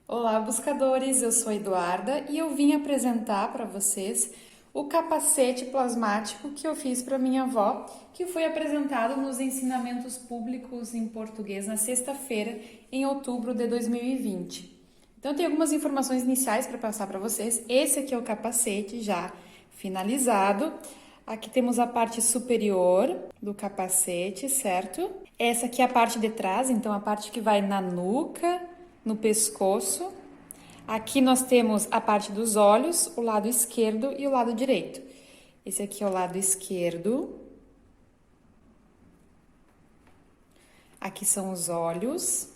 Olá, buscadores! Eu sou a Eduarda e eu vim apresentar para vocês o capacete plasmático que eu fiz para minha avó, que foi apresentado nos ensinamentos públicos em português na sexta-feira, em outubro de 2020. Então, eu tenho algumas informações iniciais para passar para vocês. Esse aqui é o capacete já finalizado. Aqui temos a parte superior do capacete, certo? Essa aqui é a parte de trás, então a parte que vai na nuca, no pescoço. Aqui nós temos a parte dos olhos, o lado esquerdo e o lado direito. Esse aqui é o lado esquerdo. Aqui são os olhos.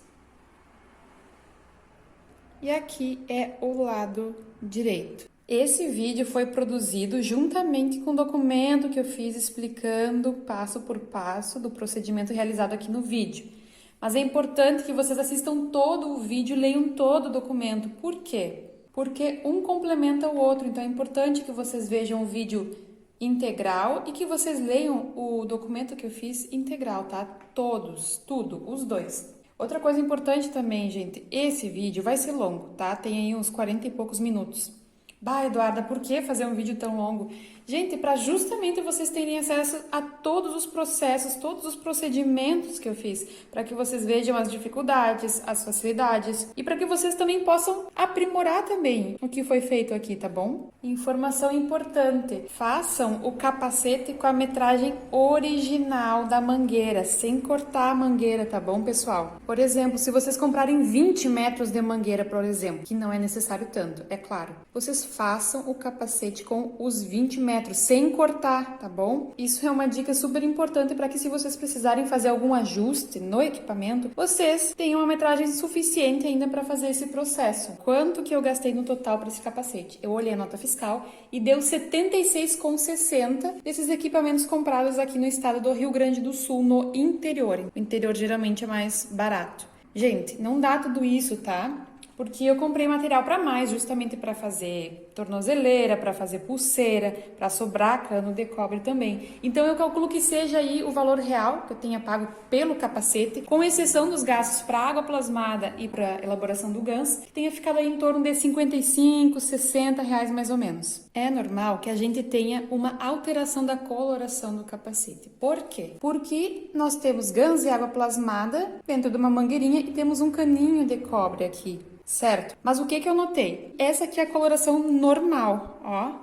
E aqui é o lado direito. Esse vídeo foi produzido juntamente com o documento que eu fiz explicando passo por passo do procedimento realizado aqui no vídeo. Mas é importante que vocês assistam todo o vídeo e leiam todo o documento. Por quê? Porque um complementa o outro, então é importante que vocês vejam o vídeo integral e que vocês leiam o documento que eu fiz integral, tá? Todos, tudo, os dois. Outra coisa importante também, gente, esse vídeo vai ser longo, tá? Tem aí uns 40 e poucos minutos. Bah, Eduarda, por que fazer um vídeo tão longo? Gente, para justamente vocês terem acesso a todos os processos, todos os procedimentos que eu fiz, para que vocês vejam as dificuldades, as facilidades e para que vocês também possam aprimorar também o que foi feito aqui, tá bom? Informação importante: façam o capacete com a metragem original da mangueira, sem cortar a mangueira, tá bom, pessoal? Por exemplo, se vocês comprarem 20 metros de mangueira, por exemplo, que não é necessário tanto, é claro, vocês façam o capacete com os 20 metros, sem cortar, tá bom? Isso é uma dica super importante para que, se vocês precisarem fazer algum ajuste no equipamento, vocês tenham uma metragem suficiente ainda para fazer esse processo. Quanto que eu gastei no total para esse capacete? Eu olhei a nota fiscal e deu R$ 76,60 desses equipamentos comprados aqui no estado do Rio Grande do Sul, no interior. O interior geralmente é mais barato. Gente, não dá tudo isso, tá? Porque eu comprei material para mais, justamente para fazer tornozeleira, para fazer pulseira, para sobrar cano de cobre também. Então eu calculo que seja aí o valor real que eu tenha pago pelo capacete, com exceção dos gastos para água plasmada e para elaboração do GANS, que tenha ficado aí em torno de R$ 55, R$ 60 reais mais ou menos. É normal que a gente tenha uma alteração da coloração do capacete. Por quê? Porque nós temos GANS e água plasmada dentro de uma mangueirinha e temos um caninho de cobre aqui. Certo? Mas o que eu notei? Essa aqui é a coloração normal, ó.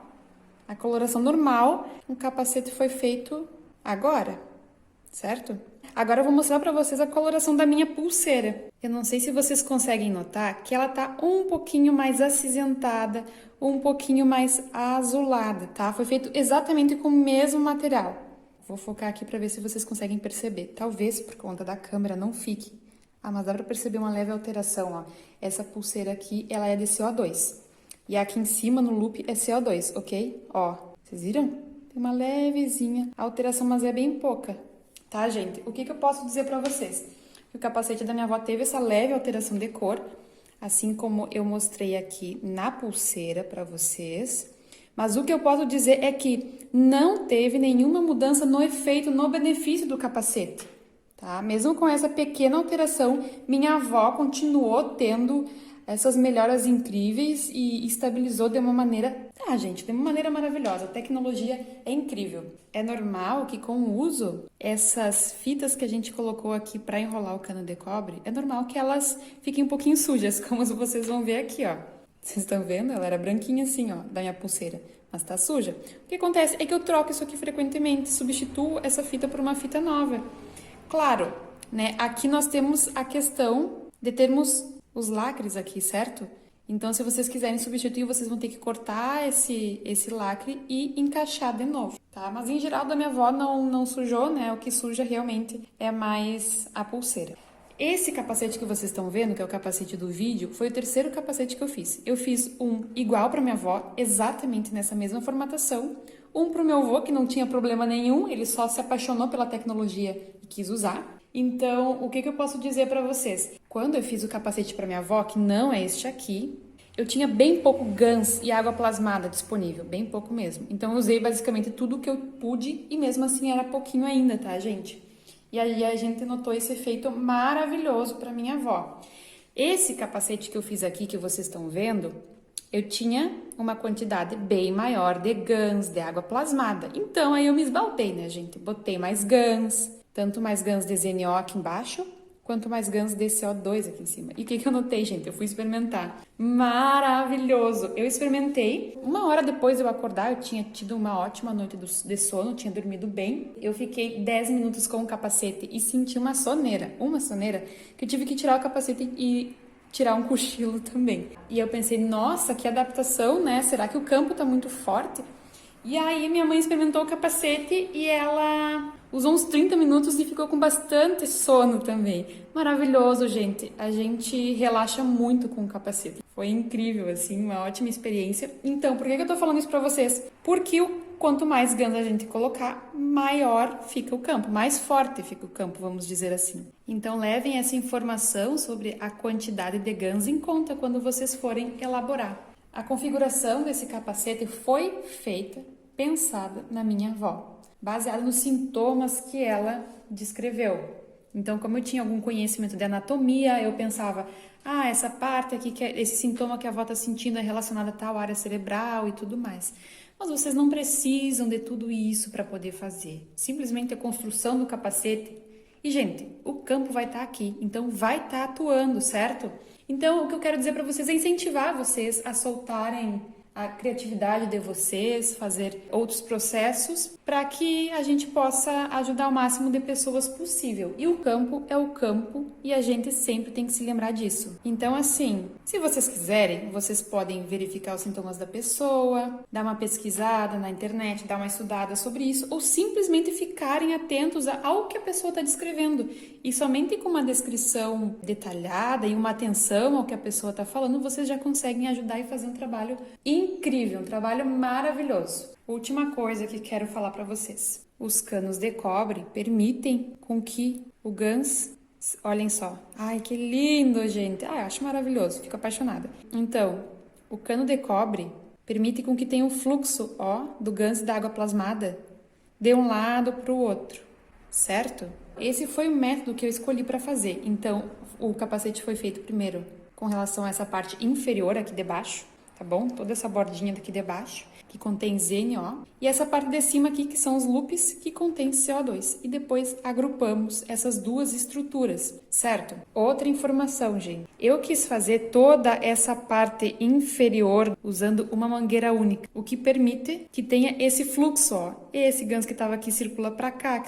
A coloração normal, o capacete foi feito agora, certo? Agora eu vou mostrar para vocês a coloração da minha pulseira. Eu não sei se vocês conseguem notar que ela tá um pouquinho mais acinzentada, um pouquinho mais azulada, tá? Foi feito exatamente com o mesmo material. Vou focar aqui para ver se vocês conseguem perceber. Talvez por conta da câmera não fique. Ah, mas dá pra perceber uma leve alteração, ó. Essa pulseira aqui, ela é de CO2. E aqui em cima, no loop, é CO2, ok? Ó, vocês viram? Tem uma levezinha alteração, mas é bem pouca. Tá, gente? O que eu posso dizer pra vocês? Que o capacete da minha avó teve essa leve alteração de cor, assim como eu mostrei aqui na pulseira pra vocês. Mas o que eu posso dizer é que não teve nenhuma mudança no efeito, no benefício do capacete. Tá? Mesmo com essa pequena alteração, minha avó continuou tendo essas melhoras incríveis e estabilizou de uma maneira, gente, de uma maneira maravilhosa. A tecnologia é incrível. É normal que, com o uso, essas fitas que a gente colocou aqui para enrolar o cano de cobre, é normal que elas fiquem um pouquinho sujas, como vocês vão ver aqui, ó. Vocês estão vendo? Ela era branquinha assim, ó, da minha pulseira, mas tá suja. O que acontece é que eu troco isso aqui frequentemente, substituo essa fita por uma fita nova. Claro, né? Aqui nós temos a questão de termos os lacres aqui, certo? Então, se vocês quiserem substituir, vocês vão ter que cortar esse lacre e encaixar de novo, tá? Mas, em geral, da minha avó não sujou, né? O que suja realmente é mais a pulseira. Esse capacete que vocês estão vendo, que é o capacete do vídeo, foi o terceiro capacete que eu fiz. Eu fiz um igual para minha avó, exatamente nessa mesma formatação. Um para o meu avô, que não tinha problema nenhum, ele só se apaixonou pela tecnologia e quis usar. Então, o que eu posso dizer para vocês? Quando eu fiz o capacete para minha avó, que não é este aqui, eu tinha bem pouco GANS e água plasmada disponível, bem pouco mesmo. Então, eu usei basicamente tudo que eu pude e mesmo assim era pouquinho ainda, tá, gente? E aí a gente notou esse efeito maravilhoso para minha avó. Esse capacete que eu fiz aqui, que vocês estão vendo, eu tinha uma quantidade bem maior de GANs, de água plasmada. Então, aí eu me esbaltei, né, gente? Botei mais GANs, tanto mais GANs de ZNO aqui embaixo, quanto mais GANs de CO2 aqui em cima. E o que eu notei, gente? Eu fui experimentar. Maravilhoso! Eu experimentei. 1 hora depois de eu acordar, eu tinha tido uma ótima noite de sono, tinha dormido bem. Eu fiquei 10 minutos com o capacete e senti uma soneira, que eu tive que tirar o capacete e tirar um cochilo também. E eu pensei, nossa, que adaptação, né? Será que o campo tá muito forte? E aí minha mãe experimentou o capacete e ela usou uns 30 minutos e ficou com bastante sono também. Maravilhoso, gente. A gente relaxa muito com o capacete. Foi incrível, assim, uma ótima experiência. Então, por que eu tô falando isso pra vocês? Porque quanto mais GANs a gente colocar, maior fica o campo, mais forte fica o campo, vamos dizer assim. Então, levem essa informação sobre a quantidade de GANs em conta quando vocês forem elaborar. A configuração desse capacete foi feita, pensada na minha avó, baseada nos sintomas que ela descreveu. Então, como eu tinha algum conhecimento de anatomia, eu pensava, essa parte aqui, esse sintoma que a avó está sentindo é relacionado a tal área cerebral e tudo mais. Mas vocês não precisam de tudo isso para poder fazer. Simplesmente a construção do capacete. E, gente, o campo vai estar aqui, então vai estar atuando, certo? Então, o que eu quero dizer para vocês é incentivar vocês a soltarem a criatividade de vocês, fazer outros processos para que a gente possa ajudar o máximo de pessoas possível. E o campo é o campo e a gente sempre tem que se lembrar disso. Então, assim, se vocês quiserem, vocês podem verificar os sintomas da pessoa, dar uma pesquisada na internet, dar uma estudada sobre isso, ou simplesmente ficarem atentos ao que a pessoa está descrevendo. E somente com uma descrição detalhada e uma atenção ao que a pessoa está falando, vocês já conseguem ajudar e fazer um trabalho incrível, um trabalho maravilhoso. Última coisa que quero falar para vocês. Os canos de cobre permitem com que o GANs... Olhem só. Ai, que lindo, gente. Eu acho maravilhoso. Fico apaixonada. Então, o cano de cobre permite com que tenha um fluxo, do GANs da água plasmada de um lado para o outro, certo? Esse foi o método que eu escolhi para fazer. Então, o capacete foi feito primeiro com relação a essa parte inferior aqui de baixo, tá bom? Toda essa bordinha daqui de baixo, que contém ZNO, e essa parte de cima aqui, que são os loops, que contém CO2. E depois agrupamos essas duas estruturas, certo? Outra informação, gente. Eu quis fazer toda essa parte inferior usando uma mangueira única, o que permite que tenha esse fluxo, Esse GANs que estava aqui circula para cá,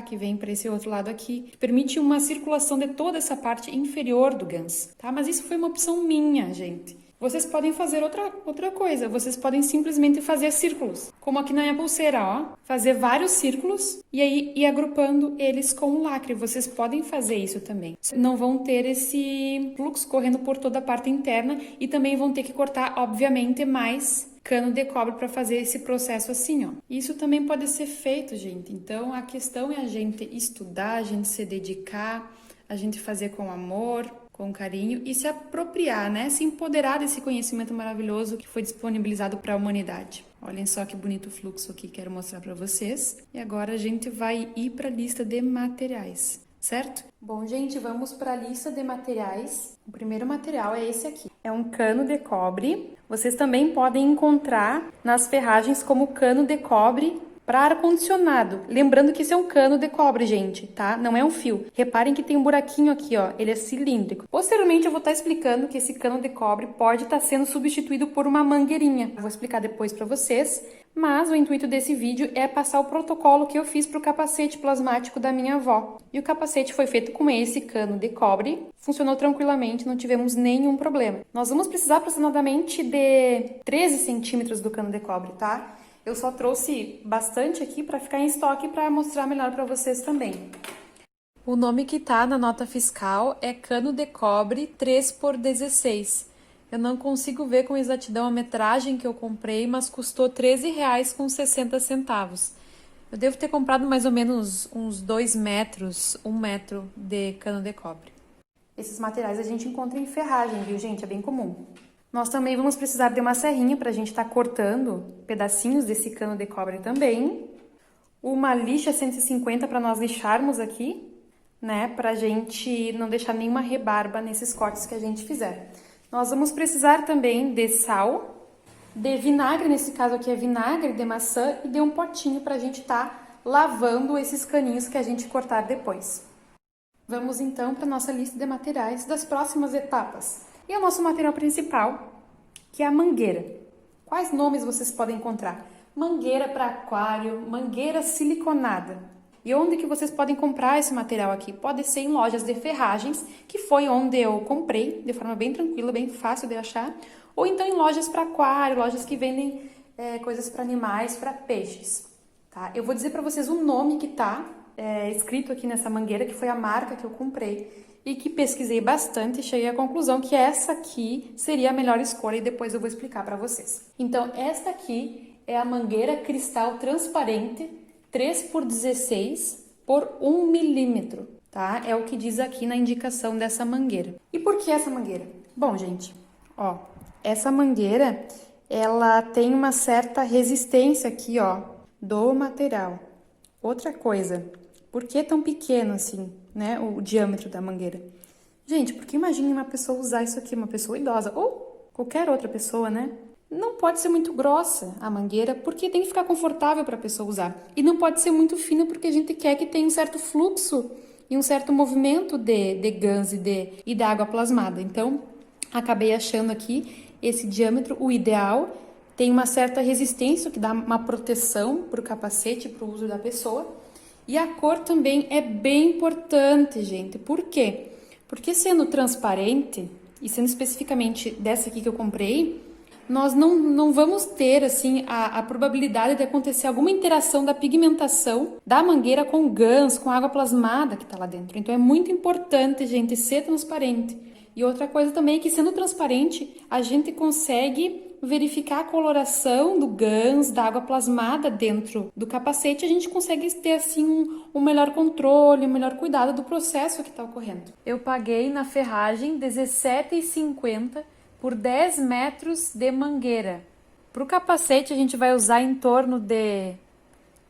que vem para esse outro lado aqui, que permite uma circulação de toda essa parte inferior do GANs, tá? Mas isso foi uma opção minha, gente. Vocês podem fazer outra coisa, vocês podem simplesmente fazer círculos, como aqui na minha pulseira, fazer vários círculos e aí ir agrupando eles com um lacre. Vocês podem fazer isso também. Não vão ter esse fluxo correndo por toda a parte interna e também vão ter que cortar, obviamente, mais cano de cobre para fazer esse processo assim, Isso também pode ser feito, gente. Então, a questão é a gente estudar, a gente se dedicar, a gente fazer com amor, com carinho e se apropriar, né? Se empoderar desse conhecimento maravilhoso que foi disponibilizado para a humanidade. Olhem só que bonito fluxo aqui, quero mostrar para vocês. E agora a gente vai ir para a lista de materiais, certo? Bom, gente, vamos para a lista de materiais. O primeiro material é esse aqui. É um cano de cobre. Vocês também podem encontrar nas ferragens como cano de cobre para ar-condicionado. Lembrando que isso é um cano de cobre, gente, tá? Não é um fio. Reparem que tem um buraquinho aqui, ele é cilíndrico. Posteriormente, eu vou estar explicando que esse cano de cobre pode estar sendo substituído por uma mangueirinha. Eu vou explicar depois para vocês, mas o intuito desse vídeo é passar o protocolo que eu fiz para o capacete plasmático da minha avó. E o capacete foi feito com esse cano de cobre, funcionou tranquilamente, não tivemos nenhum problema. Nós vamos precisar aproximadamente de 13 centímetros do cano de cobre, tá? Eu só trouxe bastante aqui para ficar em estoque para mostrar melhor para vocês também. O nome que tá na nota fiscal é cano de cobre 3x16. Eu não consigo ver com exatidão a metragem que eu comprei, mas custou R$13,60. Eu devo ter comprado mais ou menos uns 2 metros, 1 metro de cano de cobre. Esses materiais a gente encontra em ferragem, viu, gente? É bem comum. Nós também vamos precisar de uma serrinha para a gente estar cortando pedacinhos desse cano de cobre também. Uma lixa 150 para nós lixarmos aqui, né? Pra gente não deixar nenhuma rebarba nesses cortes que a gente fizer. Nós vamos precisar também de sal, de vinagre, nesse caso aqui é vinagre de maçã, e de um potinho pra gente tá lavando esses caninhos que a gente cortar depois. Vamos então para nossa lista de materiais das próximas etapas. E o nosso material principal, que é a mangueira. Quais nomes vocês podem encontrar? Mangueira para aquário, mangueira siliconada. E onde que vocês podem comprar esse material aqui? Pode ser em lojas de ferragens, que foi onde eu comprei, de forma bem tranquila, bem fácil de achar. Ou então em lojas para aquário, lojas que vendem coisas para animais, para peixes. Tá? Eu vou dizer para vocês o nome que tá escrito aqui nessa mangueira, que foi a marca que eu comprei. E que pesquisei bastante e cheguei à conclusão que essa aqui seria a melhor escolha e depois eu vou explicar para vocês. Então, esta aqui é a mangueira cristal transparente 3x16 por 1 milímetro, tá? É o que diz aqui na indicação dessa mangueira. E por que essa mangueira? Bom, gente, ó, essa mangueira, ela tem uma certa resistência aqui, ó, do material. Outra coisa, por que tão pequeno assim, né, o diâmetro da mangueira? Gente, porque imagine uma pessoa usar isso aqui, uma pessoa idosa, ou qualquer outra pessoa, né? Não pode ser muito grossa a mangueira, porque tem que ficar confortável para a pessoa usar. E não pode ser muito fina, porque a gente quer que tenha um certo fluxo e um certo movimento de GANS e da água plasmada. Então, acabei achando aqui esse diâmetro, o ideal, tem uma certa resistência, que dá uma proteção para o capacete, para o uso da pessoa. E a cor também é bem importante, gente. Por quê? Porque sendo transparente, e sendo especificamente dessa aqui que eu comprei, nós não vamos ter, assim, a probabilidade de acontecer alguma interação da pigmentação da mangueira com o GANS, com a água plasmada que está lá dentro. Então, é muito importante, gente, ser transparente. E outra coisa também é que, sendo transparente, a gente consegue verificar a coloração do GANS, da água plasmada dentro do capacete, a gente consegue ter, assim, um melhor controle, um melhor cuidado do processo que está ocorrendo. Eu paguei na ferragem R$17,50 por 10 metros de mangueira. Para o capacete, a gente vai usar em torno de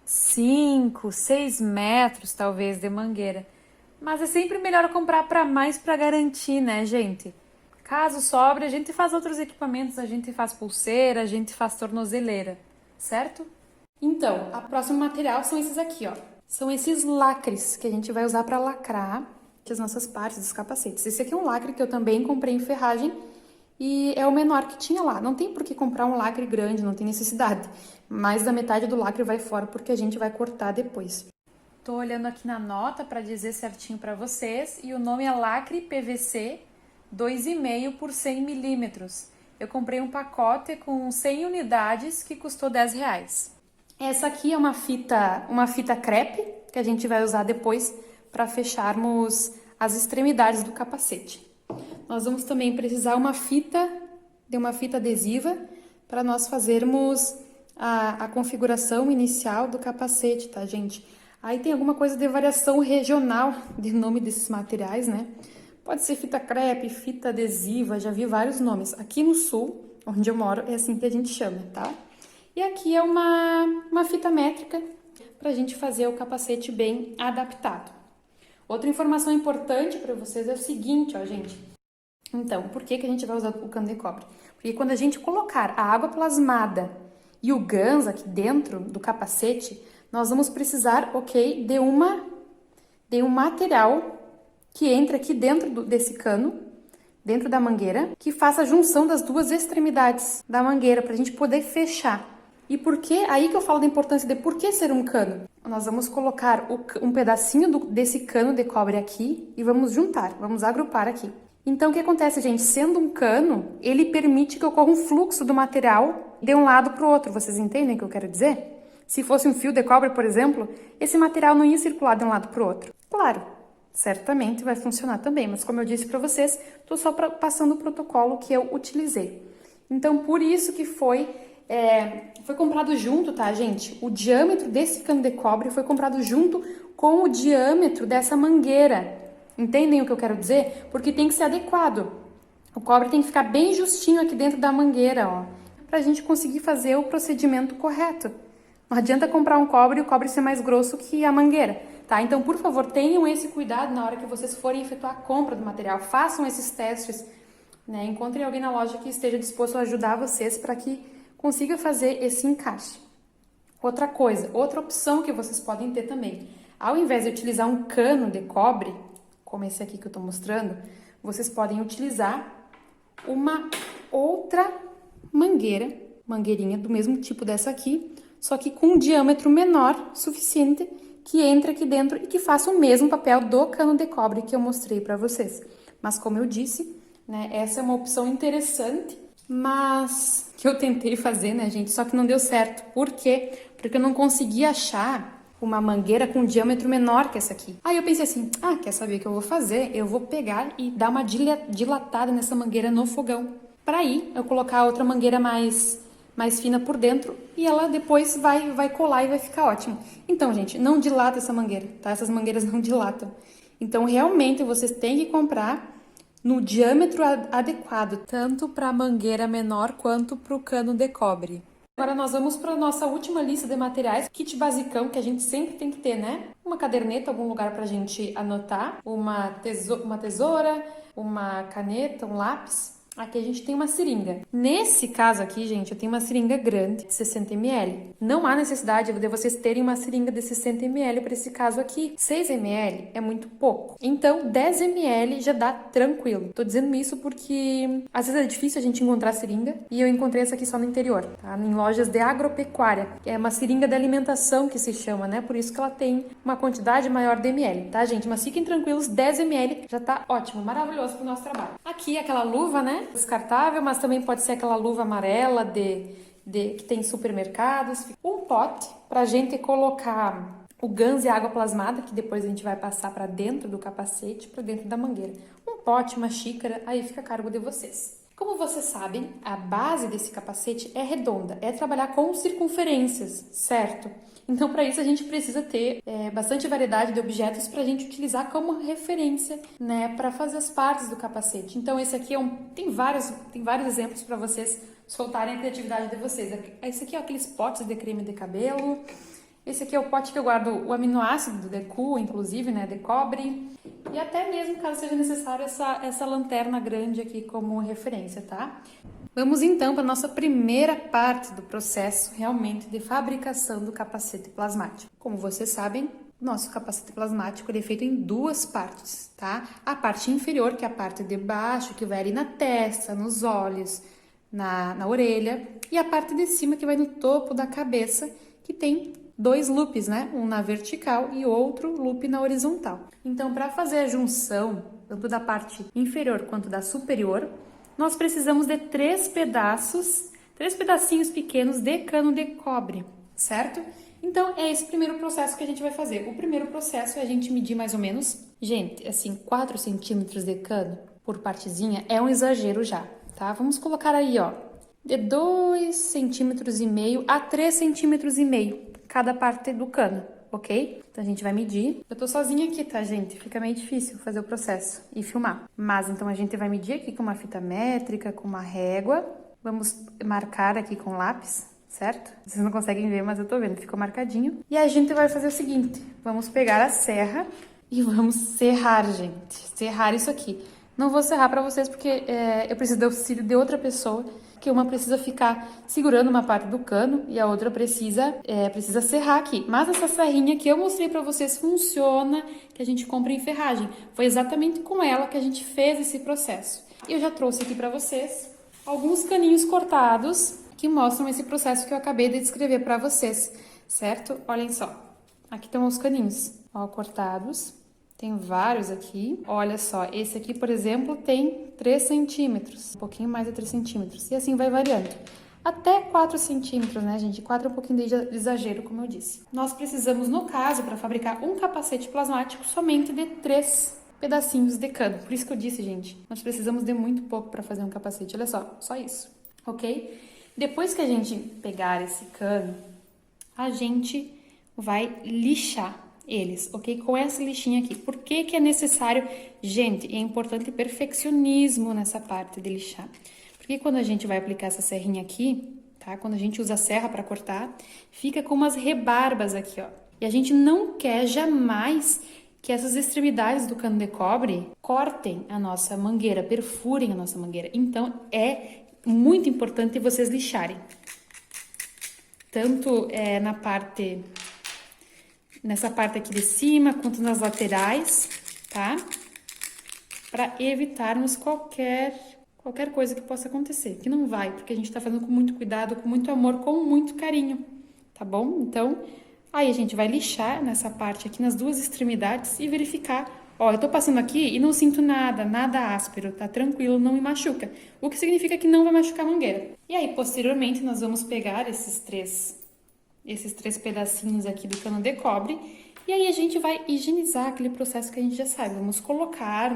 5, 6 metros, talvez, de mangueira. Mas é sempre melhor comprar para mais para garantir, né, gente? Caso sobre, a gente faz outros equipamentos, a gente faz pulseira, a gente faz tornozeleira, certo? Então, o próximo material são esses aqui, ó. São esses lacres que a gente vai usar para lacrar as nossas partes dos capacetes. Esse aqui é um lacre que eu também comprei em ferragem e é o menor que tinha lá. Não tem por que comprar um lacre grande, não tem necessidade. Mais da metade do lacre vai fora porque a gente vai cortar depois. Tô olhando aqui na nota para dizer certinho para vocês e o nome é lacre PVC 2,5 por 100 milímetros. Eu comprei um pacote com 100 unidades que custou R$10. Essa aqui é uma fita crepe que a gente vai usar depois para fecharmos as extremidades do capacete. Nós vamos também precisar de uma fita adesiva para nós fazermos a configuração inicial do capacete, tá, gente? Aí tem alguma coisa de variação regional de nome desses materiais, né? Pode ser fita crepe, fita adesiva, já vi vários nomes. Aqui no sul, onde eu moro, é assim que a gente chama, tá? E aqui é uma fita métrica para a gente fazer o capacete bem adaptado. Outra informação importante para vocês é o seguinte, ó, gente. Então, por que a gente vai usar o cano de cobre? Porque quando a gente colocar a água plasmada e o GANS aqui dentro do capacete, nós vamos precisar, ok, de um material que entra aqui dentro desse cano, dentro da mangueira, que faça a junção das duas extremidades da mangueira para a gente poder fechar. E por que? Aí que eu falo da importância de por que ser um cano. Nós vamos colocar um pedacinho desse cano de cobre aqui e vamos juntar, vamos agrupar aqui. Então, o que acontece, gente? Sendo um cano, ele permite que ocorra um fluxo do material de um lado para o outro. Vocês entendem o que eu quero dizer? Se fosse um fio de cobre, por exemplo, esse material não ia circular de um lado para o outro. Claro, certamente vai funcionar também, mas como eu disse para vocês, estou só passando o protocolo que eu utilizei. Então, por isso que foi comprado junto, tá, gente? O diâmetro desse cano de cobre foi comprado junto com o diâmetro dessa mangueira. Entendem o que eu quero dizer? Porque tem que ser adequado. O cobre tem que ficar bem justinho aqui dentro da mangueira, ó, pra gente conseguir fazer o procedimento correto. Não adianta comprar um cobre e o cobre ser mais grosso que a mangueira, tá? Então, por favor, tenham esse cuidado na hora que vocês forem efetuar a compra do material. Façam esses testes, né? Encontrem alguém na loja que esteja disposto a ajudar vocês para que consiga fazer esse encaixe. Outra coisa, outra opção que vocês podem ter também. Ao invés de utilizar um cano de cobre, como esse aqui que eu tô mostrando, vocês podem utilizar uma outra mangueirinha do mesmo tipo dessa aqui, só que com um diâmetro menor, suficiente, que entre aqui dentro e que faça o mesmo papel do cano de cobre que eu mostrei para vocês. Mas como eu disse, né, essa é uma opção interessante, mas que eu tentei fazer, né, gente, só que não deu certo. Por quê? Porque eu não consegui achar uma mangueira com um diâmetro menor que essa aqui. Aí eu pensei assim, quer saber o que eu vou fazer? Eu vou pegar e dar uma dilatada nessa mangueira no fogão. Para aí eu colocar outra mangueira mais fina por dentro e ela depois vai colar e vai ficar ótimo. Então, gente, não dilata essa mangueira, tá? Essas mangueiras não dilatam. Então, realmente, vocês têm que comprar no diâmetro adequado, tanto para a mangueira menor quanto para o cano de cobre. Agora nós vamos para a nossa última lista de materiais, kit basicão que a gente sempre tem que ter, né? Uma caderneta, algum lugar para a gente anotar, uma tesoura, uma caneta, um lápis. Aqui a gente tem uma seringa. Nesse caso aqui, gente, eu tenho uma seringa grande, de 60 ml. Não há necessidade de vocês terem uma seringa de 60 ml para esse caso aqui. 6 ml é muito pouco. Então, 10 ml já dá tranquilo. Tô dizendo isso porque às vezes é difícil a gente encontrar seringa e eu encontrei essa aqui só no interior, tá? Em lojas de agropecuária. É uma seringa de alimentação que se chama, né? Por isso que ela tem uma quantidade maior de ml, tá, gente? Mas fiquem tranquilos, 10 ml já tá ótimo, maravilhoso pro nosso trabalho. Aqui aquela luva, né? Descartável, mas também pode ser aquela luva amarela que tem em supermercados. Um pote pra gente colocar o Guns e a água plasmada, que depois a gente vai passar para dentro do capacete, para dentro da mangueira. Um pote, uma xícara, aí fica a cargo de vocês. Como vocês sabem, a base desse capacete é redonda, é trabalhar com circunferências, certo? Então, para isso, a gente precisa ter bastante variedade de objetos para a gente utilizar como referência, né, para fazer as partes do capacete. Então, esse aqui tem vários exemplos para vocês soltarem a criatividade de vocês. Esse aqui é aqueles potes de creme de cabelo. Esse aqui é o pote que eu guardo o aminoácido do Deku, inclusive, né, de cobre. E até mesmo, caso seja necessário, essa lanterna grande aqui como referência, tá? Vamos então para a nossa primeira parte do processo realmente de fabricação do capacete plasmático. Como vocês sabem, nosso capacete plasmático ele é feito em duas partes, tá? A parte inferior, que é a parte de baixo, que vai ali na testa, nos olhos, na orelha, e a parte de cima, que vai no topo da cabeça, que tem dois loops, né? Um na vertical e outro loop na horizontal. Então, para fazer a junção, tanto da parte inferior quanto da superior, nós precisamos de três pedacinhos pequenos de cano de cobre, certo? Então, é esse primeiro processo que a gente vai fazer. O primeiro processo é a gente medir mais ou menos, gente, assim, 4 centímetros de cano por partezinha é um exagero já, tá? Vamos colocar aí, ó, de 2,5 centímetros a 3,5 centímetros cada parte do cano, ok? Então, a gente vai medir. Eu tô sozinha aqui, tá, gente? Fica meio difícil fazer o processo e filmar. Mas, então, a gente vai medir aqui com uma fita métrica, com uma régua. Vamos marcar aqui com lápis, certo? Vocês não conseguem ver, mas eu tô vendo, ficou marcadinho. E a gente vai fazer o seguinte, vamos pegar a serra e vamos serrar, gente. Serrar isso aqui. Não vou serrar pra vocês porque eu preciso do auxílio de outra pessoa, que uma precisa ficar segurando uma parte do cano e a outra precisa serrar aqui. Mas essa serrinha que eu mostrei pra vocês funciona, que a gente compra em ferragem. Foi exatamente com ela que a gente fez esse processo. E eu já trouxe aqui pra vocês alguns caninhos cortados que mostram esse processo que eu acabei de descrever pra vocês, certo? Olhem só, aqui estão os caninhos, ó, cortados. Tem vários aqui. Olha só, esse aqui, por exemplo, tem 3 centímetros. Um pouquinho mais de 3 centímetros. E assim vai variando. Até 4 centímetros, né, gente? 4 é um pouquinho de exagero, como eu disse. Nós precisamos, no caso, para fabricar um capacete plasmático, somente de 3 pedacinhos de cano. Por isso que eu disse, gente, nós precisamos de muito pouco para fazer um capacete. Olha só isso, ok? Depois que a gente pegar esse cano, a gente vai lixar eles, ok? Com essa lixinha aqui. Por que que é necessário? Gente, é importante perfeccionismo nessa parte de lixar. Porque quando a gente vai aplicar essa serrinha aqui, tá? Quando a gente usa a serra para cortar, fica com umas rebarbas aqui, ó. E a gente não quer jamais que essas extremidades do cano de cobre cortem a nossa mangueira, perfurem a nossa mangueira. Então, é muito importante vocês lixarem. Tanto nessa parte aqui de cima, quanto nas laterais, tá? Para evitarmos qualquer coisa que possa acontecer, que não vai, porque a gente tá fazendo com muito cuidado, com muito amor, com muito carinho, tá bom? Então, aí a gente vai lixar nessa parte aqui, nas duas extremidades e verificar. Ó, eu tô passando aqui e não sinto nada áspero, tá tranquilo, não me machuca. O que significa que não vai machucar a mangueira. E aí, posteriormente, nós vamos pegar esses três pedacinhos aqui do cano de cobre e aí a gente vai higienizar aquele processo que a gente já sabe. Vamos colocar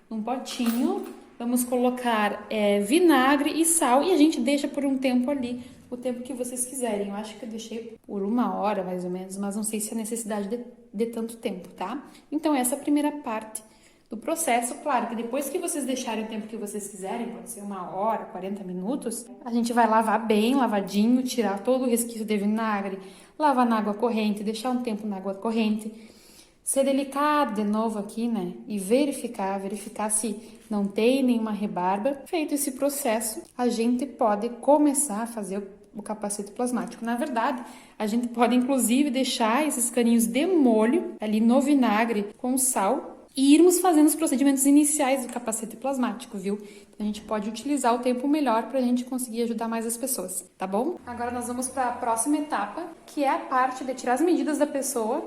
num potinho, vamos colocar vinagre e sal e a gente deixa por um tempo ali, o tempo que vocês quiserem. Eu acho que eu deixei por 1 hora, mais ou menos, mas não sei se é necessidade de tanto tempo, tá? Então, essa é a primeira parte do processo. Claro que depois que vocês deixarem o tempo que vocês quiserem, pode ser 1 hora, 40 minutos, a gente vai lavar bem lavadinho, tirar todo o resquício de vinagre, lavar na água corrente, deixar um tempo na água corrente, ser delicado de novo aqui, né? E verificar se não tem nenhuma rebarba. Feito esse processo, a gente pode começar a fazer o capacete plasmático. Na verdade, a gente pode inclusive deixar esses caninhos de molho ali no vinagre com sal e irmos fazendo os procedimentos iniciais do capacete plasmático, viu? A gente pode utilizar o tempo melhor para a gente conseguir ajudar mais as pessoas, tá bom? Agora nós vamos para a próxima etapa, que é a parte de tirar as medidas da pessoa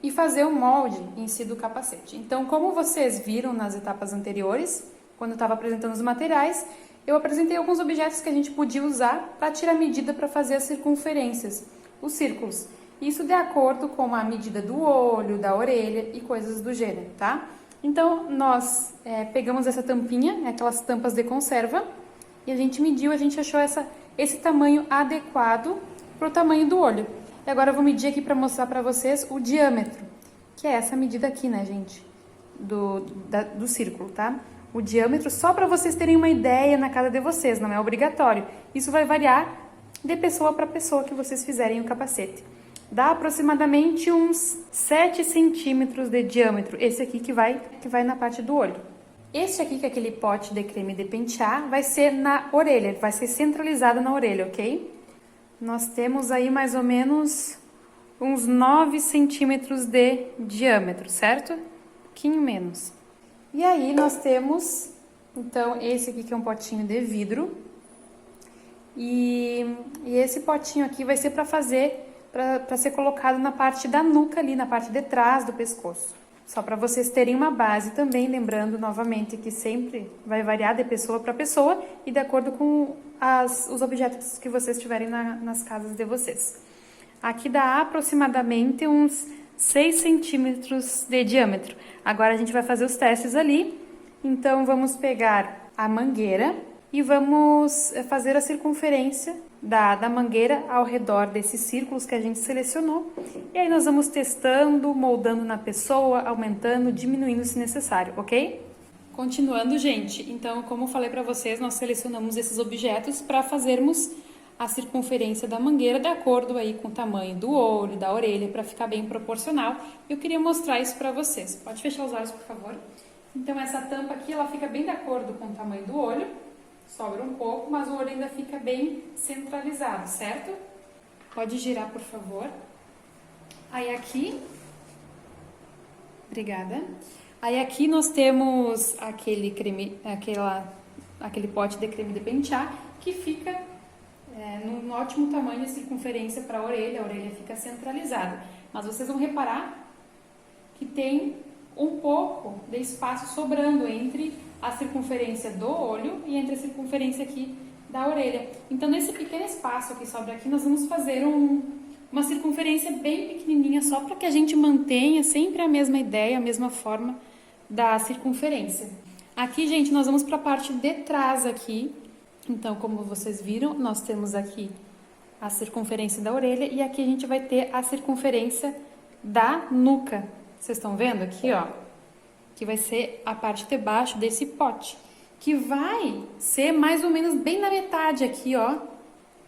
e fazer o molde em si do capacete. Então, como vocês viram nas etapas anteriores, quando eu estava apresentando os materiais, eu apresentei alguns objetos que a gente podia usar para tirar medida para fazer as circunferências, os círculos. Isso de acordo com a medida do olho, da orelha e coisas do gênero, tá? Então, nós pegamos essa tampinha, aquelas tampas de conserva, e a gente mediu, a gente achou esse tamanho adequado para o tamanho do olho. E agora eu vou medir aqui para mostrar para vocês o diâmetro, que é essa medida aqui, né, gente? Do círculo, tá? O diâmetro, só para vocês terem uma ideia na casa de vocês, não é obrigatório. Isso vai variar de pessoa para pessoa que vocês fizerem o capacete. Dá aproximadamente uns 7 centímetros de diâmetro, esse aqui que vai na parte do olho. Esse aqui, que é aquele pote de creme de pentear, vai ser na orelha, vai ser centralizado na orelha, ok? Nós temos aí mais ou menos uns 9 centímetros de diâmetro, certo? Um pouquinho menos. E aí nós temos, então, esse aqui que é um potinho de vidro. E esse potinho aqui vai ser para ser colocado na parte da nuca ali, na parte de trás do pescoço. Só para vocês terem uma base também, lembrando novamente que sempre vai variar de pessoa para pessoa e de acordo com os objetos que vocês tiverem nas casas de vocês. Aqui dá aproximadamente uns 6 centímetros de diâmetro. Agora a gente vai fazer os testes ali. Então vamos pegar a mangueira e vamos fazer a circunferência da mangueira ao redor desses círculos que a gente selecionou. E aí nós vamos testando, moldando na pessoa, aumentando, diminuindo se necessário, ok? Continuando, gente, então como eu falei para vocês, nós selecionamos esses objetos para fazermos a circunferência da mangueira de acordo aí com o tamanho do olho, da orelha, para ficar bem proporcional. Eu queria mostrar isso para vocês. Pode fechar os olhos, por favor? Então essa tampa aqui, ela fica bem de acordo com o tamanho do olho. Sobra um pouco, mas o olho ainda fica bem centralizado, certo? Pode girar, por favor. Aí aqui... Obrigada. Aí aqui nós temos aquele pote de creme de pentear que fica num ótimo tamanho de circunferência para a orelha fica centralizada. Mas vocês vão reparar que tem um pouco de espaço sobrando entre a circunferência do olho e entre a circunferência aqui da orelha. Então, nesse pequeno espaço que sobra aqui, nós vamos fazer uma circunferência bem pequenininha, só para que a gente mantenha sempre a mesma ideia, a mesma forma da circunferência. Aqui, gente, nós vamos para a parte de trás aqui. Então, como vocês viram, nós temos aqui a circunferência da orelha e aqui a gente vai ter a circunferência da nuca. Vocês estão vendo aqui, ó? Que vai ser a parte de baixo desse pote, que vai ser mais ou menos bem na metade aqui, ó,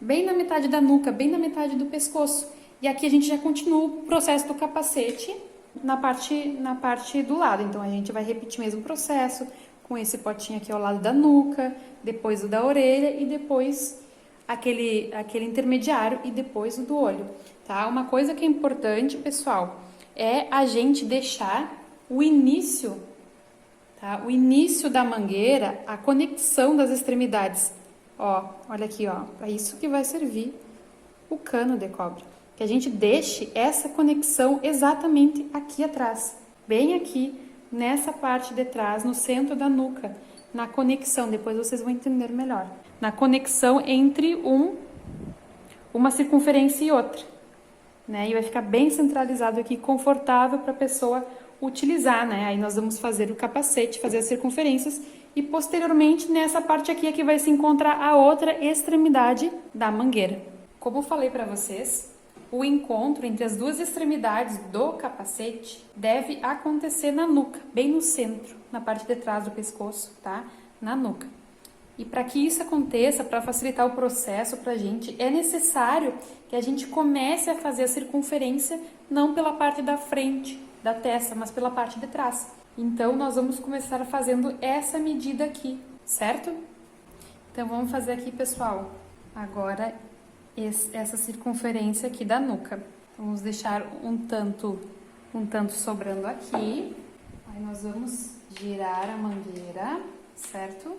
bem na metade da nuca, bem na metade do pescoço. E aqui a gente já continua o processo do capacete na parte do lado. Então, a gente vai repetir o mesmo processo com esse potinho aqui ao lado da nuca, depois o da orelha e depois aquele intermediário e depois o do olho, tá? Uma coisa que é importante, pessoal, é a gente deixar o início, tá? O início da mangueira, a conexão das extremidades. Ó, olha aqui, ó, para isso que vai servir o cano de cobre. Que a gente deixe essa conexão exatamente aqui atrás, bem aqui, nessa parte de trás, no centro da nuca, na conexão, depois vocês vão entender melhor. Na conexão entre uma circunferência e outra, né? E vai ficar bem centralizado aqui, confortável para a pessoa utilizar, né? Aí nós vamos fazer o capacete, fazer as circunferências e posteriormente nessa parte aqui é que vai se encontrar a outra extremidade da mangueira. Como eu falei para vocês, o encontro entre as duas extremidades do capacete deve acontecer na nuca, bem no centro, na parte de trás do pescoço, tá? Na nuca. E para que isso aconteça, para facilitar o processo para a gente, é necessário que a gente comece a fazer a circunferência não pela parte da frente da testa, mas pela parte de trás. Então, nós vamos começar fazendo essa medida aqui, certo? Então, vamos fazer aqui, pessoal, agora essa circunferência aqui da nuca. Vamos deixar um tanto sobrando aqui. Aí nós vamos girar a mangueira, certo?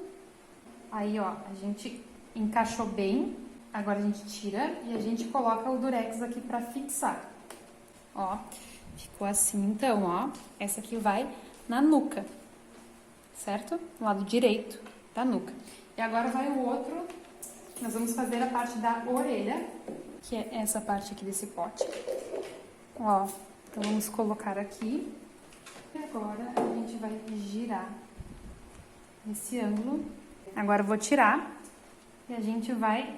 Aí, ó, a gente encaixou bem. Agora a gente tira e a gente coloca o durex aqui para fixar. Ó, ficou assim então, ó. Essa aqui vai na nuca, certo? No lado direito da nuca. E agora vai o outro. Nós vamos fazer a parte da orelha, que é essa parte aqui desse pote. Ó, então vamos colocar aqui. E agora a gente vai girar nesse ângulo. Agora eu vou tirar e a gente vai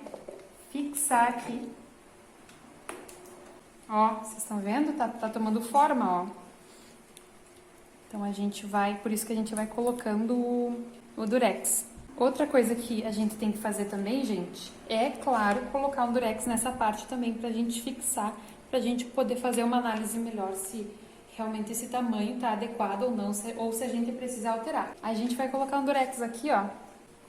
fixar aqui. Ó, vocês estão vendo? Tá tomando forma, ó. Então a gente vai, por isso que a gente vai colocando o durex. Outra coisa que a gente tem que fazer também, gente, é, claro, colocar um durex nessa parte também pra gente fixar, pra gente poder fazer uma análise melhor se realmente esse tamanho tá adequado ou não, ou se a gente precisa alterar. A gente vai colocar um durex aqui, ó,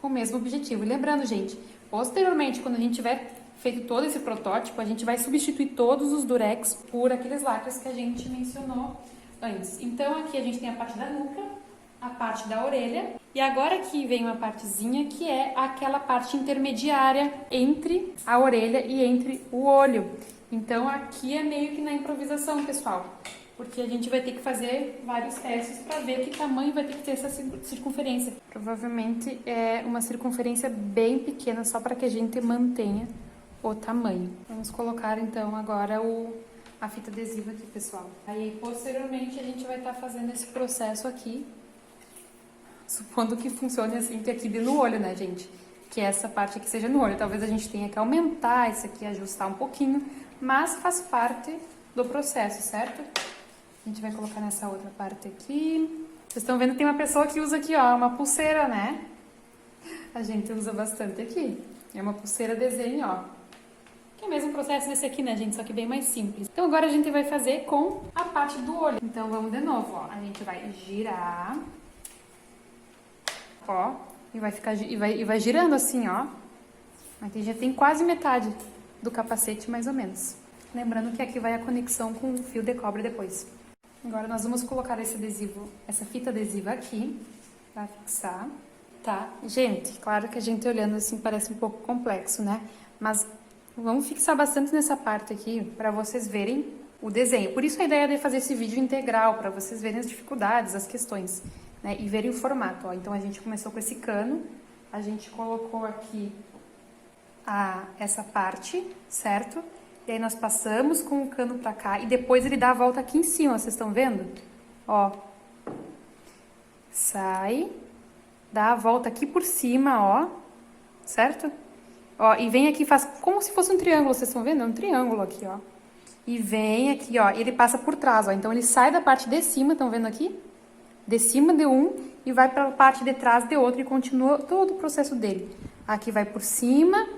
com o mesmo objetivo. E lembrando, gente, posteriormente, quando a gente tiver feito todo esse protótipo, a gente vai substituir todos os durex por aqueles lacres que a gente mencionou antes. Então, aqui a gente tem a parte da nuca, a parte da orelha, e agora aqui vem uma partezinha que é aquela parte intermediária entre a orelha e entre o olho. Então, aqui é meio que na improvisação, pessoal, porque a gente vai ter que fazer vários testes para ver que tamanho vai ter que ter essa circunferência. Provavelmente é uma circunferência bem pequena, só para que a gente mantenha o tamanho. Vamos colocar então agora a fita adesiva aqui, pessoal. Aí, posteriormente, a gente vai estar fazendo esse processo aqui, supondo que funcione assim, que aqui no olho, né, gente? Que essa parte aqui seja no olho. Talvez a gente tenha que aumentar isso aqui, ajustar um pouquinho, mas faz parte do processo, certo? A gente vai colocar nessa outra parte aqui. Vocês estão vendo que tem uma pessoa que usa aqui, ó, uma pulseira, né? A gente usa bastante aqui. É uma pulseira desenho, ó. Que é o mesmo processo desse aqui, né, gente? Só que bem mais simples. Então, agora a gente vai fazer com a parte do olho. Então, vamos de novo, ó. A gente vai girar. Ó. E vai girando assim, ó. Aqui já tem quase metade do capacete, mais ou menos. Lembrando que aqui vai a conexão com o fio de cobre depois. Agora nós vamos colocar esse adesivo, essa fita adesiva aqui, pra fixar, tá? Gente, claro que a gente olhando assim parece um pouco complexo, né? Mas vamos fixar bastante nessa parte aqui pra vocês verem o desenho. Por isso a ideia de fazer esse vídeo integral, pra vocês verem as dificuldades, as questões, né? E verem o formato, ó. Então a gente começou com esse cano, a gente colocou aqui essa parte, certo? E aí nós passamos com o cano pra cá e depois ele dá a volta aqui em cima, vocês estão vendo? Ó. Sai, dá a volta aqui por cima, ó. Certo? Ó, e vem aqui, faz como se fosse um triângulo, vocês estão vendo? É um triângulo aqui, ó. E vem aqui, ó, e ele passa por trás, ó. Então ele sai da parte de cima, estão vendo aqui? De cima de um e vai pra parte de trás de outro e continua todo o processo dele. Aqui vai por cima,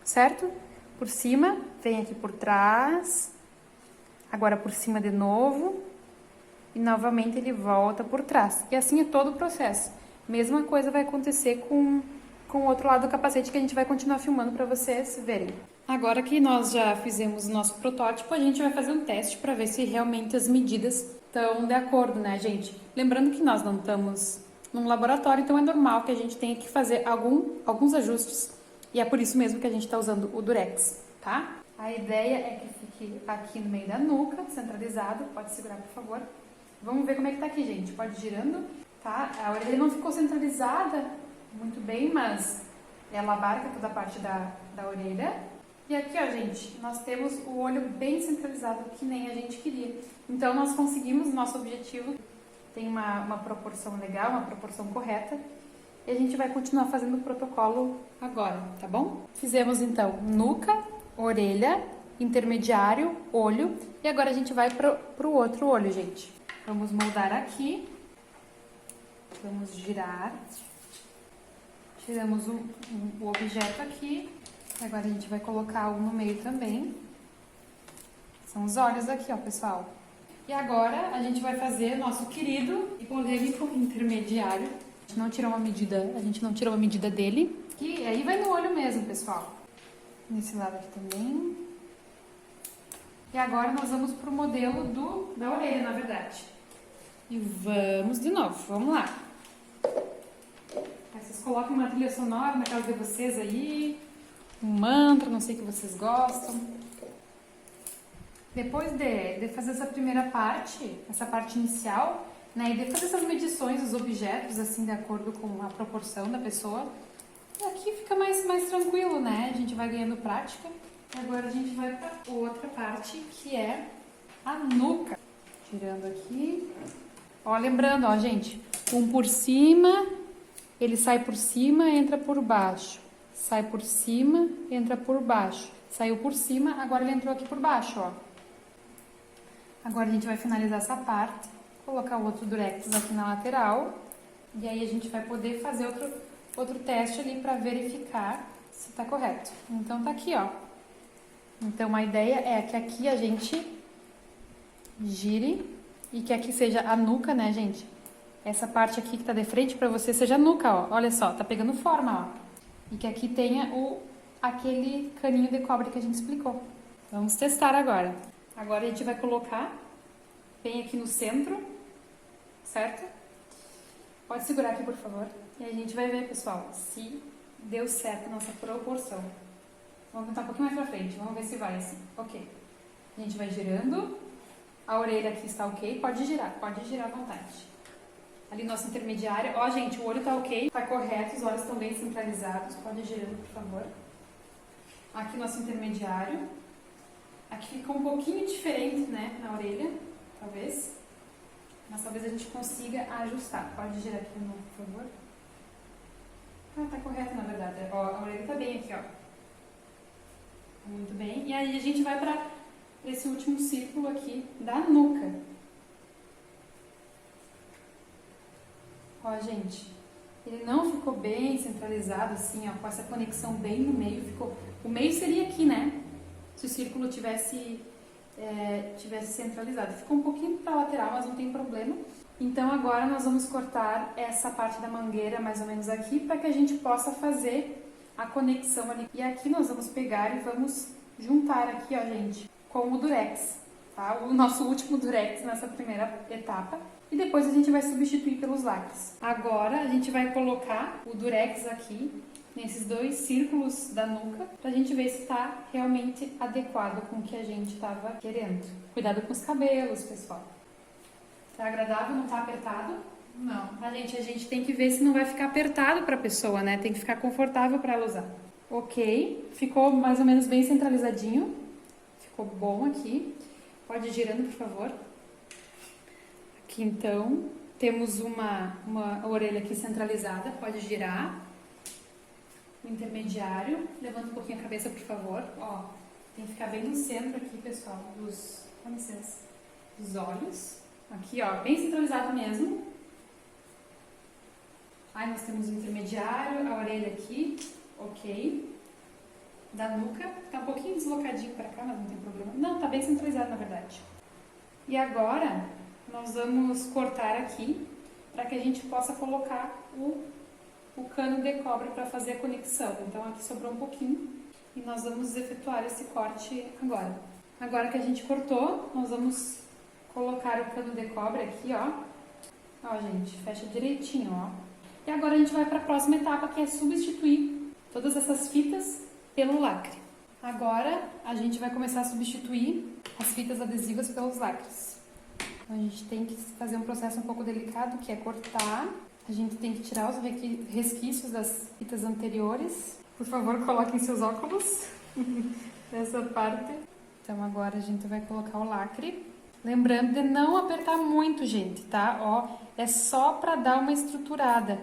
certo? por cima, vem aqui por trás, agora por cima de novo, e novamente ele volta por trás. E assim é todo o processo. Mesma coisa vai acontecer com o outro lado do capacete, que a gente vai continuar filmando para vocês verem. Agora que nós já fizemos o nosso protótipo, a gente vai fazer um teste para ver se realmente as medidas estão de acordo, né, gente? Lembrando que nós não estamos num laboratório, então é normal que a gente tenha que fazer alguns ajustes, e é por isso mesmo que a gente está usando o Durex, tá? A ideia é que fique aqui no meio da nuca, centralizado. Pode segurar, por favor. Vamos ver como é que tá aqui, gente. Pode ir girando, tá? A orelha não ficou centralizada muito bem, mas ela abarca toda a parte da orelha. E aqui, ó, gente, nós temos o olho bem centralizado, que nem a gente queria. Então, nós conseguimos o nosso objetivo. Tem uma proporção legal, uma proporção correta. E a gente vai continuar fazendo o protocolo agora, tá bom? Fizemos, então, nuca, orelha, intermediário, olho. E agora a gente vai pro outro olho, gente. Vamos moldar aqui. Vamos girar. Tiramos o objeto aqui. Agora a gente vai colocar um no meio também. São os olhos aqui, ó, pessoal. E agora a gente vai fazer nosso querido e polêmico intermediário. A gente não tirou uma medida dele. E aí vai no olho mesmo, pessoal. Nesse lado aqui também. E agora nós vamos pro modelo da orelha, na verdade. E vamos de novo, vamos lá. Aí vocês coloquem uma trilha sonora na casa de vocês aí. Um mantra, não sei o que vocês gostam. Depois de fazer essa primeira parte, essa parte inicial, né, e de fazer essas medições dos objetos, assim, de acordo com a proporção da pessoa, aqui fica mais tranquilo, né? A gente vai ganhando prática. Agora a gente vai para outra parte, que é a nuca. Tirando aqui. Ó, lembrando, ó, gente, um por cima, ele sai por cima, entra por baixo. Sai por cima, entra por baixo. Saiu por cima, agora ele entrou aqui por baixo, ó. Agora a gente vai finalizar essa parte, colocar o outro Durex aqui na lateral. E aí a gente vai poder fazer outro teste ali para verificar se tá correto. Então tá aqui, ó. Então a ideia é que aqui a gente gire e que aqui seja a nuca, né, gente? Essa parte aqui que tá de frente para você seja a nuca, ó. Olha só, tá pegando forma, ó. E que aqui tenha aquele caninho de cobre que a gente explicou. Vamos testar agora. Agora a gente vai colocar bem aqui no centro, certo? Pode segurar aqui, por favor. E a gente vai ver, pessoal, se deu certo a nossa proporção. Vamos tentar um pouquinho mais pra frente, vamos ver se vai assim. Ok. A gente vai girando. A orelha aqui está ok. Pode girar à vontade. Ali nosso intermediário. Ó, gente, o olho tá ok, tá correto, os olhos estão bem centralizados. Pode ir girando, por favor. Aqui nosso intermediário. Aqui fica um pouquinho diferente, né, na orelha, talvez. Mas talvez a gente consiga ajustar. Pode girar aqui de novo, por favor. Ah, tá correto, na verdade. Ó, a orelha tá bem aqui, ó. Muito bem. E aí a gente vai para esse último círculo aqui da nuca. Ó, gente, ele não ficou bem centralizado assim, ó, com essa conexão bem no meio. O meio seria aqui, né? Se o círculo tivesse centralizado. Ficou um pouquinho para a lateral, mas não tem problema. Então agora nós vamos cortar essa parte da mangueira mais ou menos aqui, para que a gente possa fazer a conexão ali. E aqui nós vamos pegar e vamos juntar aqui, ó, gente, com o Durex, tá? O nosso último Durex nessa primeira etapa. E depois a gente vai substituir pelos lacres. Agora a gente vai colocar o Durex aqui, nesses dois círculos da nuca, pra gente ver se tá realmente adequado com o que a gente tava querendo. Cuidado com os cabelos, pessoal. Tá agradável? Não tá apertado? Não. A gente tem que ver se não vai ficar apertado pra pessoa, né? Tem que ficar confortável pra ela usar. Ok. Ficou mais ou menos bem centralizadinho. Ficou bom aqui. Pode ir girando, por favor. Aqui, então, temos uma orelha aqui centralizada. Pode girar. O intermediário. Levanta um pouquinho a cabeça, por favor. Ó, tem que ficar bem no centro aqui, pessoal, com licença, dos olhos. Aqui, ó, bem centralizado mesmo. Aí nós temos o intermediário, a orelha aqui, ok. Da nuca. Tá um pouquinho deslocadinho para cá, mas não tem problema. Não, tá bem centralizado, na verdade. E agora, nós vamos cortar aqui para que a gente possa colocar o cano de cobre para fazer a conexão. Então, aqui sobrou um pouquinho e nós vamos efetuar esse corte agora. Agora que a gente cortou, nós vamos colocar o cano de cobre aqui, ó. Ó, gente, fecha direitinho, ó. E agora a gente vai para a próxima etapa, que é substituir todas essas fitas pelo lacre. Agora a gente vai começar a substituir as fitas adesivas pelos lacres. Então, a gente tem que fazer um processo um pouco delicado, que é cortar. A gente tem que tirar os resquícios das fitas anteriores. Por favor, coloquem seus óculos nessa parte. Então agora a gente vai colocar o lacre. Lembrando de não apertar muito, gente, tá? Ó, é só para dar uma estruturada.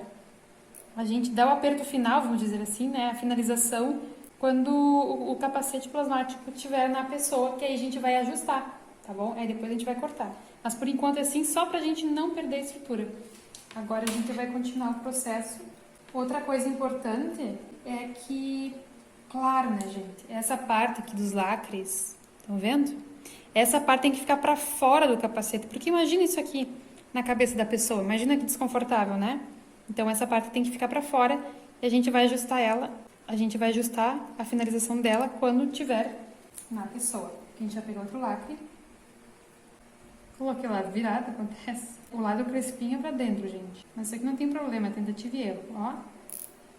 A gente dá o aperto final, vamos dizer assim, né? A finalização, quando o capacete plasmático estiver na pessoa, que aí a gente vai ajustar, tá bom? Aí depois a gente vai cortar. Mas por enquanto é assim, só pra gente não perder a estrutura. Agora a gente vai continuar o processo. Outra coisa importante é que, claro, né, gente? Essa parte aqui dos lacres, estão vendo? Essa parte tem que ficar para fora do capacete, porque imagina isso aqui na cabeça da pessoa, imagina que desconfortável, né? Então essa parte tem que ficar para fora e a gente vai ajustar ela, a gente vai ajustar a finalização dela quando tiver na pessoa. A gente já pegou outro lacre, coloquei o lado virado, acontece. O lado crespinho é para dentro, gente. Mas isso aqui não tem problema, é tentativa e erro, ó.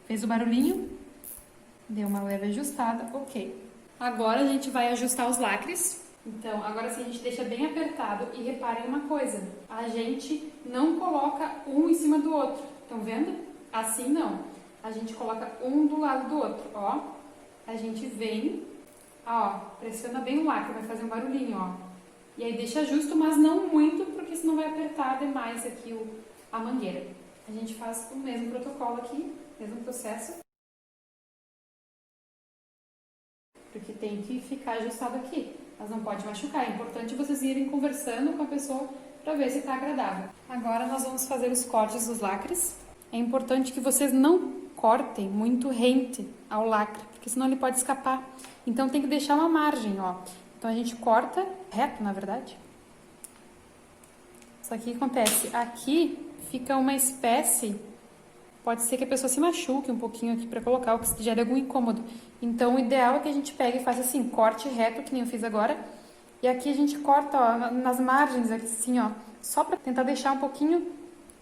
Fez o barulhinho, deu uma leve ajustada, ok. Agora a gente vai ajustar os lacres. Então, agora sim, a gente deixa bem apertado e reparem uma coisa, a gente não coloca um em cima do outro, estão vendo? Assim não, a gente coloca um do lado do outro, ó, a gente vem, ó, pressiona bem o lacre, vai fazer um barulhinho, ó, e aí deixa justo, mas não muito, porque senão vai apertar demais aqui a mangueira. A gente faz o mesmo protocolo aqui, mesmo processo, porque tem que ficar ajustado aqui. Mas não pode machucar. É importante vocês irem conversando com a pessoa para ver se está agradável. Agora nós vamos fazer os cortes dos lacres. É importante que vocês não cortem muito rente ao lacre, porque senão ele pode escapar. Então tem que deixar uma margem, ó. Então a gente corta reto, na verdade. Só que o que acontece? Aqui fica uma espécie... Pode ser que a pessoa se machuque um pouquinho aqui para colocar, o que gere algum incômodo. Então, o ideal é que a gente pegue e faça assim, corte reto, que nem eu fiz agora. E aqui a gente corta, ó, nas margens, assim, ó, só para tentar deixar um pouquinho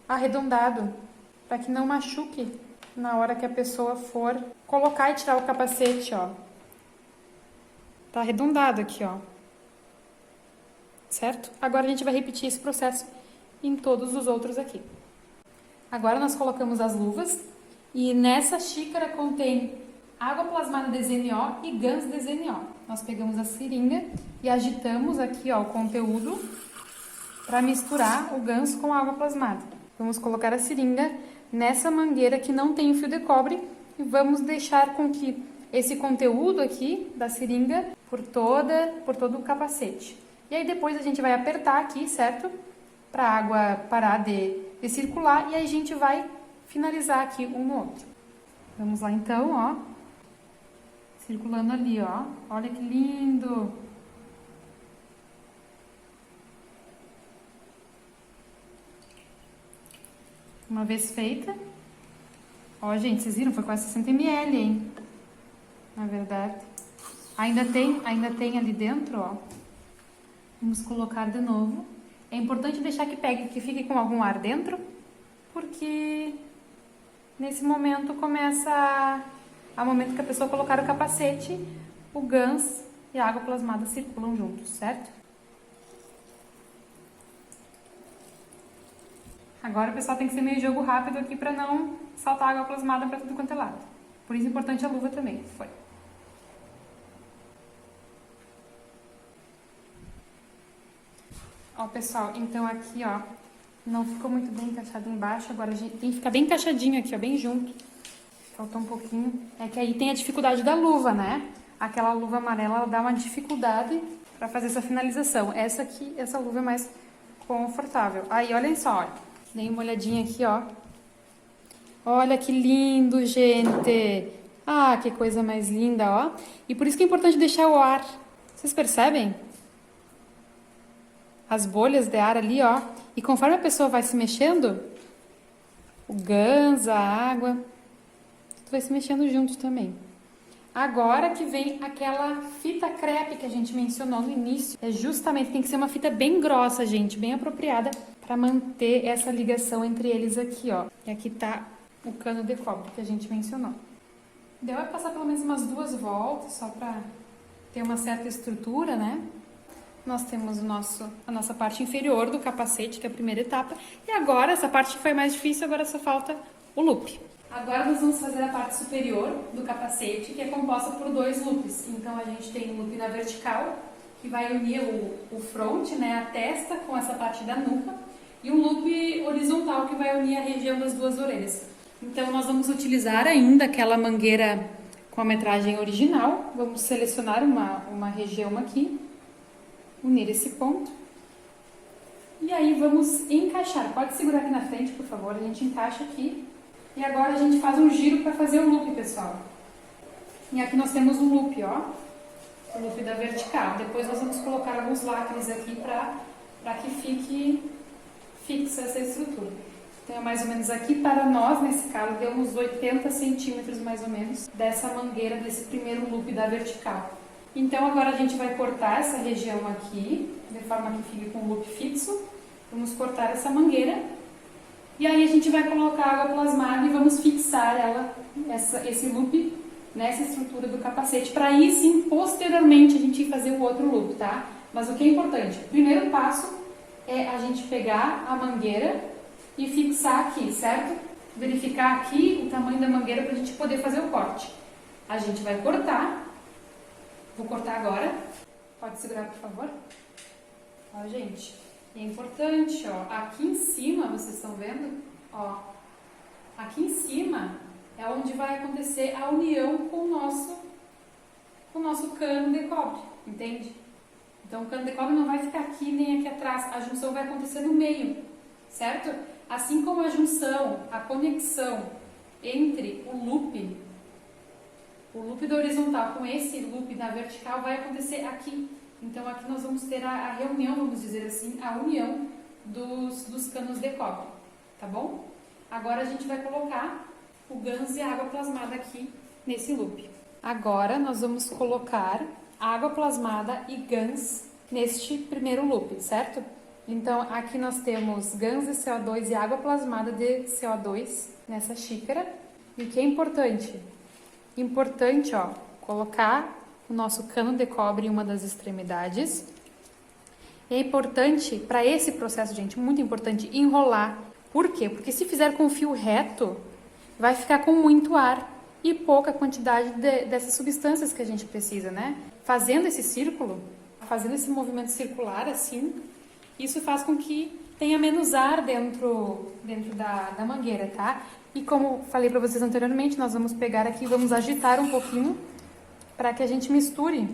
arredondado, para que não machuque na hora que a pessoa for colocar e tirar o capacete, ó. Tá arredondado aqui, ó. Certo? Agora a gente vai repetir esse processo em todos os outros aqui. Agora nós colocamos as luvas e nessa xícara contém água plasmada DZNO e GANS DZNO. Nós pegamos a seringa e agitamos aqui, ó, o conteúdo para misturar o GANS com a água plasmada. Vamos colocar a seringa nessa mangueira que não tem o fio de cobre e vamos deixar com que esse conteúdo aqui da seringa por todo o capacete. E aí depois a gente vai apertar aqui, certo? Para a água parar de circular e aí a gente vai finalizar aqui um no outro. Vamos lá então, ó. Circulando ali, ó. Olha que lindo! Uma vez feita. Ó, gente, vocês viram? Foi quase 60 ml, hein? Na verdade. Ainda tem ali dentro, ó. Vamos colocar de novo. É importante deixar que fique com algum ar dentro, porque nesse momento começa ao momento que a pessoa colocar o capacete, o GANS e a água plasmada circulam juntos, certo? Agora, pessoal, tem que ser meio jogo rápido aqui para não saltar água plasmada para tudo quanto é lado. Por isso é importante a luva também. Foi. Ó, pessoal, então aqui, ó, não ficou muito bem encaixado embaixo, agora a gente tem que ficar bem encaixadinho aqui, ó, bem junto. Faltou um pouquinho. É que aí tem a dificuldade da luva, né? Aquela luva amarela, ela dá uma dificuldade para fazer essa finalização. Essa aqui, essa luva é mais confortável. Aí, olhem só, ó. Dei uma olhadinha aqui, ó. Olha que lindo, gente! Ah, que coisa mais linda, ó. E por isso que é importante deixar o ar. Vocês percebem? As bolhas de ar ali, ó. E conforme a pessoa vai se mexendo, o ganso, a água, tudo vai se mexendo junto também. Agora que vem aquela fita crepe que a gente mencionou no início. É justamente, tem que ser uma fita bem grossa, gente, bem apropriada para manter essa ligação entre eles aqui, ó. E aqui tá o cano de cobre que a gente mencionou. Deu vai passar pelo menos umas 2 voltas, só para ter uma certa estrutura, né? Nós temos a nossa parte inferior do capacete, que é a primeira etapa. E agora, essa parte que foi mais difícil, agora só falta o loop. Agora nós vamos fazer a parte superior do capacete, que é composta por 2 loops. Então a gente tem um loop na vertical, que vai unir o front, né, a testa, com essa parte da nuca, e um loop horizontal, que vai unir a região das 2 orelhas. Então nós vamos utilizar ainda aquela mangueira com a metragem original. Vamos selecionar uma região aqui, unir esse ponto. E aí vamos encaixar. Pode segurar aqui na frente, por favor. A gente encaixa aqui. E agora a gente faz um giro para fazer o loop, pessoal. E aqui nós temos o loop, ó. O loop da vertical. Depois nós vamos colocar alguns lacres aqui para que fique fixa essa estrutura. Então é mais ou menos aqui para nós, nesse caso, deu uns 80 centímetros mais ou menos dessa mangueira, desse primeiro loop da vertical. Então agora a gente vai cortar essa região aqui, de forma que fique com o loop fixo. Vamos cortar essa mangueira. E aí a gente vai colocar água plasmada e vamos fixar ela, esse loop, nessa estrutura do capacete, para aí sim, posteriormente, a gente fazer o outro loop, tá? Mas o que é importante? O primeiro passo é a gente pegar a mangueira e fixar aqui, certo? Verificar aqui o tamanho da mangueira para a gente poder fazer o corte. A gente vai cortar. Vou cortar agora. Pode segurar, por favor? Ó, gente, é importante, ó, aqui em cima, vocês estão vendo? Ó, aqui em cima é onde vai acontecer a união com o nosso cano de cobre, entende? Então o cano de cobre não vai ficar aqui nem aqui atrás, a junção vai acontecer no meio, certo? Assim como a junção, a conexão entre o loop da horizontal com esse loop da vertical vai acontecer aqui. Então aqui nós vamos ter a reunião, vamos dizer assim, a união dos canos de cobre, tá bom? Agora a gente vai colocar o ganso e a água plasmada aqui nesse loop. Agora nós vamos colocar água plasmada e ganso neste primeiro loop, certo? Então aqui nós temos ganso de CO2 e água plasmada de CO2 nessa xícara. E o que é importante? Importante, ó, colocar o nosso cano de cobre em uma das extremidades. É importante, para esse processo, gente, muito importante, enrolar. Por quê? Porque se fizer com o fio reto, vai ficar com muito ar e pouca quantidade dessas substâncias que a gente precisa, né? Fazendo esse círculo, fazendo esse movimento circular assim, isso faz com que tenha menos ar dentro da mangueira, tá? E como falei para vocês anteriormente, nós vamos pegar aqui e vamos agitar um pouquinho para que a gente misture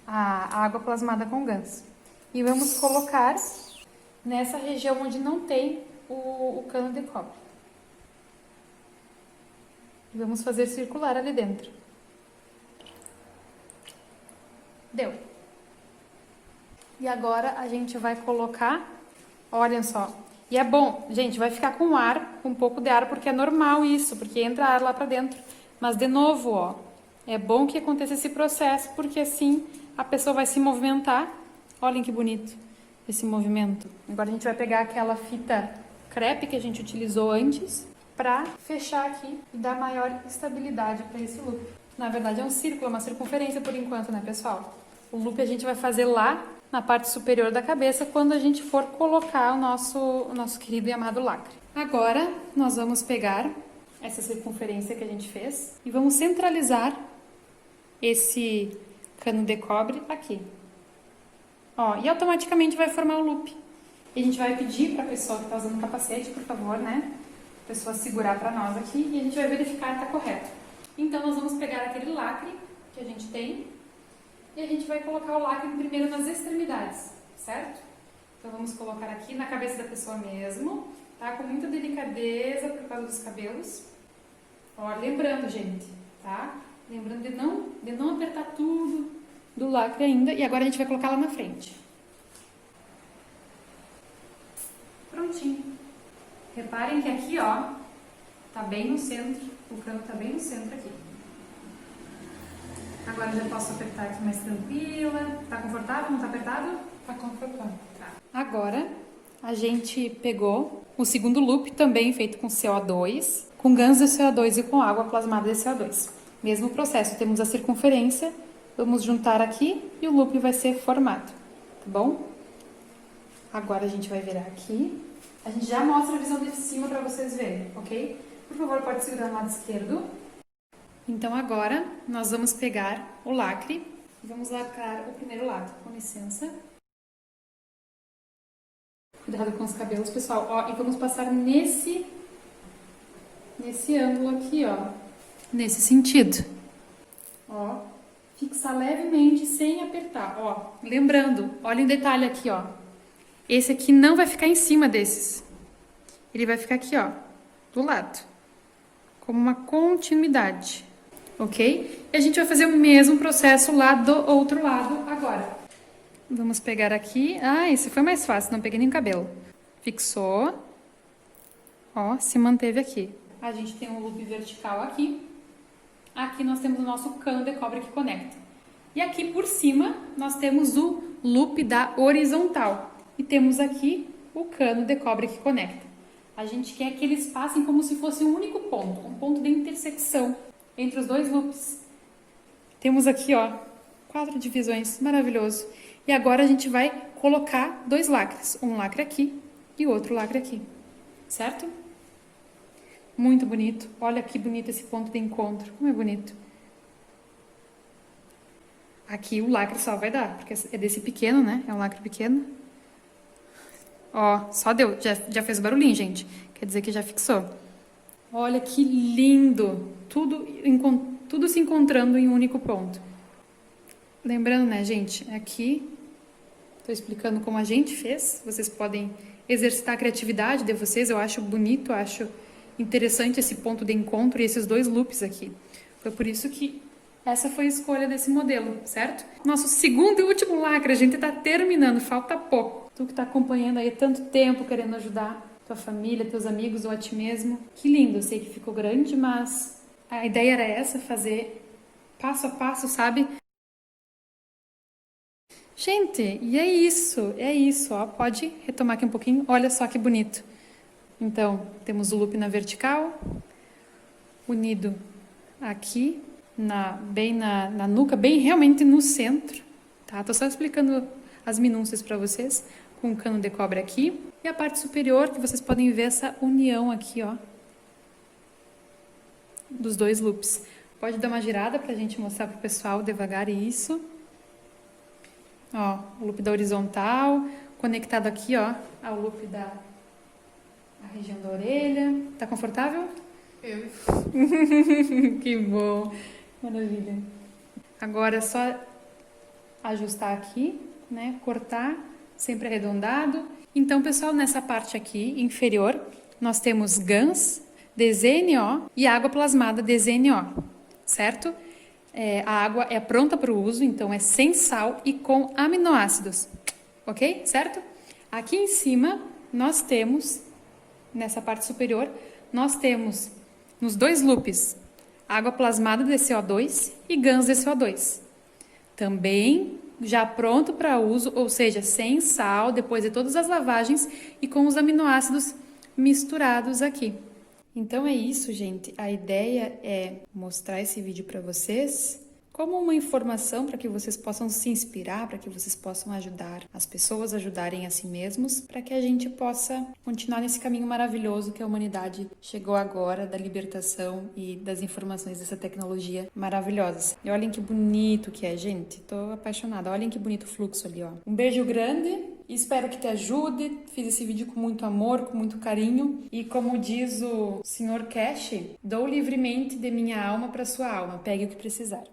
a água plasmada com ganso. E vamos colocar nessa região onde não tem o cano de cobre. E vamos fazer circular ali dentro. Deu. E agora a gente vai colocar, olhem só. E é bom, gente, vai ficar com ar, com um pouco de ar, porque é normal isso, porque entra ar lá para dentro. Mas de novo, ó, é bom que aconteça esse processo, porque assim a pessoa vai se movimentar. Olhem que bonito esse movimento. Agora a gente vai pegar aquela fita crepe que a gente utilizou antes para fechar aqui e dar maior estabilidade para esse loop. Na verdade é um círculo, uma circunferência por enquanto, né, pessoal? O loop a gente vai fazer lá na parte superior da cabeça quando a gente for colocar o nosso querido e amado lacre. Agora nós vamos pegar essa circunferência que a gente fez e vamos centralizar esse cano de cobre aqui. Ó, e automaticamente vai formar o loop. E a gente vai pedir para a pessoa que está usando o capacete, por favor, né? A pessoa segurar para nós aqui e a gente vai verificar que está correto. Então nós vamos pegar aquele lacre que a gente tem e a gente vai colocar o lacre primeiro nas extremidades, certo? Então vamos colocar aqui na cabeça da pessoa mesmo, tá? Com muita delicadeza por causa dos cabelos. Ó, lembrando, gente, tá? Lembrando de não apertar tudo do lacre ainda. E agora a gente vai colocar lá na frente. Prontinho. Reparem que aqui, ó, tá bem no centro. O cano tá bem no centro aqui. Agora eu já posso apertar aqui mais tranquila. Tá confortável? Não tá apertado? Tá confortável. Tá. Agora a gente pegou o segundo loop, também feito com CO2, com GANs de CO2 e com água plasmada de CO2. Mesmo processo, temos a circunferência, vamos juntar aqui e o loop vai ser formado, tá bom? Agora a gente vai virar aqui. A gente já mostra a visão de cima para vocês verem, ok? Por favor, pode segurar no lado esquerdo. Então agora nós vamos pegar o lacre e vamos lacrar o primeiro lado. Com licença. Cuidado com os cabelos, pessoal. Ó, e vamos passar nesse ângulo aqui, ó. Nesse sentido. Ó, fixar levemente sem apertar, ó. Lembrando, olha um detalhe aqui, ó. Esse aqui não vai ficar em cima desses. Ele vai ficar aqui, ó, do lado. Como uma continuidade, ok? E a gente vai fazer o mesmo processo lá do outro lado agora. Vamos pegar aqui. Ah, esse foi mais fácil, não peguei nem cabelo. Fixou. Ó, se manteve aqui. A gente tem um loop vertical aqui. Aqui nós temos o nosso cano de cobre que conecta. E aqui por cima nós temos o loop da horizontal. E temos aqui o cano de cobre que conecta. A gente quer que eles passem como se fosse um único ponto. Um ponto de intersecção entre os dois loops. Temos aqui, ó, 4 divisões. Maravilhoso. E agora a gente vai colocar 2 lacres. Um lacre aqui e outro lacre aqui. Certo? Muito bonito. Olha que bonito esse ponto de encontro. Como é bonito. Aqui o lacre só vai dar, porque é desse pequeno, né? É um lacre pequeno. Ó, só deu. Já fez o barulhinho, gente. Quer dizer que já fixou. Olha que lindo. Tudo se encontrando em um único ponto. Lembrando, né, gente, aqui estou explicando como a gente fez. Vocês podem exercitar a criatividade de vocês. Eu acho bonito, acho interessante esse ponto de encontro e esses 2 loops aqui. Foi por isso que essa foi a escolha desse modelo, certo? Nosso segundo e último lacre, a gente está terminando, falta pouco. Tu que está acompanhando aí tanto tempo, querendo ajudar tua família, teus amigos ou a ti mesmo. Que lindo, eu sei que ficou grande, mas a ideia era essa, fazer passo a passo, sabe? Gente, e é isso, ó. Pode retomar aqui um pouquinho, olha só que bonito. Então, temos o loop na vertical, unido aqui, bem na nuca, bem realmente no centro, tá? Tô só explicando as minúcias para vocês, com o cano de cobre aqui, e a parte superior, que vocês podem ver essa união aqui, ó, dos 2 loops. Pode dar uma girada pra gente mostrar pro pessoal devagar isso. Ó, o loop da horizontal, conectado aqui, ó, ao loop da região da orelha. Tá confortável? Eu. Que bom, maravilha. Agora é só ajustar aqui, né, cortar, sempre arredondado. Então, pessoal, nessa parte aqui, inferior, nós temos GANs de ZNO e água plasmada de ZNO, certo? A água é pronta para o uso, então é sem sal e com aminoácidos, ok? Certo? Aqui em cima, nós temos, nessa parte superior, nós temos nos 2 loops, água plasmada de CO2 e GANs de CO2. Também já pronto para uso, ou seja, sem sal, depois de todas as lavagens e com os aminoácidos misturados aqui. Então é isso, gente. A ideia é mostrar esse vídeo para vocês como uma informação para que vocês possam se inspirar, para que vocês possam ajudar as pessoas a ajudarem a si mesmos, para que a gente possa continuar nesse caminho maravilhoso que a humanidade chegou agora, da libertação e das informações dessa tecnologia maravilhosas. E olhem que bonito que é, gente. Tô apaixonada. Olhem que bonito fluxo ali, ó. Um beijo grande. Espero que te ajude. Fiz esse vídeo com muito amor, com muito carinho. E como diz o Sr. Cash, dou livremente de minha alma para sua alma. Pegue o que precisar.